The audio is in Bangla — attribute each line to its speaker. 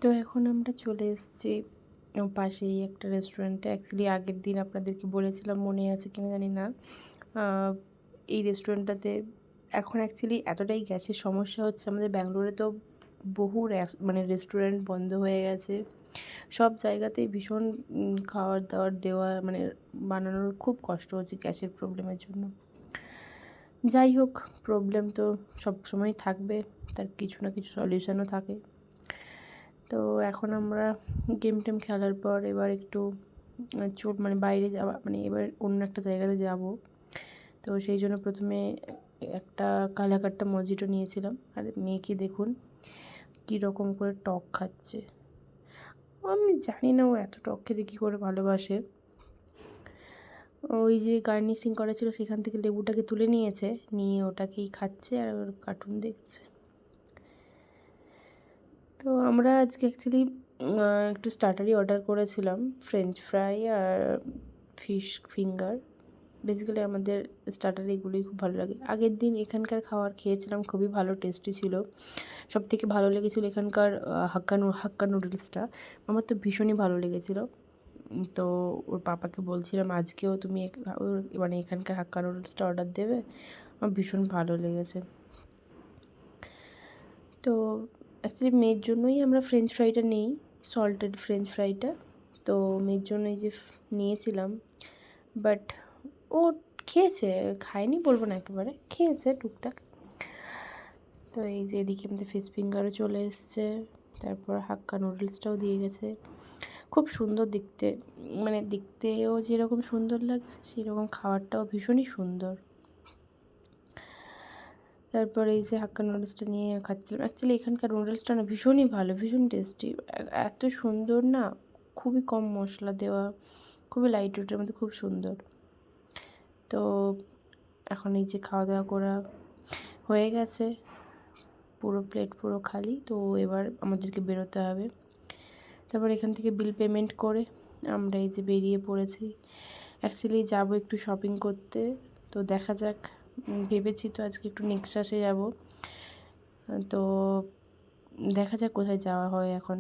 Speaker 1: তো এখন আমরা চলে এসেছি পাশেই একটা রেস্টুরেন্টে। অ্যাকচুয়ালি আগের দিন আপনাদেরকে বলেছিলাম, মনে আছে কিনা জানি না। আ এই রেস্টুরেন্টটাতে এখন অ্যাকচুয়ালি এতটাই গ্যাসের সমস্যা হচ্ছে, আমাদের ব্যাঙ্গালোরে তো বহু মানে রেস্টুরেন্ট বন্ধ হয়ে গেছে। সব জায়গাতেই ভীষণ খাবার-দাবার দেওয়া মানে বানানোর খুব কষ্ট হচ্ছে গ্যাসের প্রবলেমের জন্য। যাই হোক, প্রবলেম তো সবসময়ই থাকবে, তার কিছু না কিছু সলিউশনও থাকে। তো এখন আমরা গেম-টেম খেলার পর এবার একটু মানে বাইরে যাওয়া, মানে এবার অন্য একটা জায়গাতে যাব। তো সেই জন্য ১ম এ একটা কালাকাট্টা মজিটো নিয়েছিলাম। আর মেয়েকে দেখুন কীরকম করে টক খাচ্ছে। আমি জানি না ও এত টক খেতে কী করে ভালোবাসে। ওই যে গার্নিশিং করা ছিল সেখান থেকে লেবুটাকে তুলে নিয়েছে, নিয়ে ওটাকেই খাচ্ছে আর ওর কার্টুন দেখছে। তো আমরা আজকে অ্যাকচুয়ালি একটু স্টার্টারই অর্ডার করেছিলাম, ফ্রেঞ্চ ফ্রাই আর ফিশ ফিঙ্গার। বেসিক্যালি আমাদের স্টার্টার এগুলোই খুব ভালো লাগে। আগের দিন এখানকার খাবার খেয়েছিলাম, খুবই ভালো টেস্টি ছিল। সবথেকে ভালো লেগেছিল এখানকার হাক্কা নুডলসটা। আমার তো ভীষণই ভালো লেগেছিল। তো ওর পাপাকে বলছিলাম আজকেও তুমি মানে এখানকার হাক্কা নুডলসটা অর্ডার দেবে। আমার ভীষণ ভালো লেগেছে। তো অ্যাকচুয়ালি মেয়ের জন্যই আমরা ফ্রেঞ্চ ফ্রাইটা নেই, সল্টেড ফ্রেঞ্চ ফ্রাইটা। তো মেয়ের জন্য এই যে নিয়েছিলাম, বাট ও খেয়েছে, খায়নি বলবো না একেবারে, খেয়েছে টুকটাক। তো এই যে এদিকে আমাদের ফিশ ফিঙ্গারও চলে এসছে, তারপর হাক্কা নুডলসটাও দিয়ে গেছে। খুব সুন্দর দেখতে, মানে দেখতেও যেরকম সুন্দর লাগছে সেরকম খাবারটাও ভীষণই সুন্দর। তারপরে এই যে হাক্কা নুডলসটা নিয়ে খাচ্ছিলাম। অ্যাকচুয়ালি এখানকার নুডলসটা না ভীষণই ভালো, ভীষণ টেস্টি। এত সুন্দর না, খুবই কম মশলা দেওয়া, খুবই লাইট ওয়েটের মধ্যে, খুব সুন্দর। তো এখন এই যে খাওয়া দাওয়া করা হয়ে গেছে, পুরো প্লেট পুরো খালি। তো এবার আমাদেরকে বেরোতে হবে। তারপর এখান থেকে বিল পেমেন্ট করে আমরা এই যে বেরিয়ে পড়েছি। অ্যাকচুয়ালি যাবো একটু শপিং করতে। তো দেখা যাক, ভেবেছি তো আজকে একটু নেক্সাসে যাব। তো দেখা যাক কোথায় যাওয়া হয় এখন।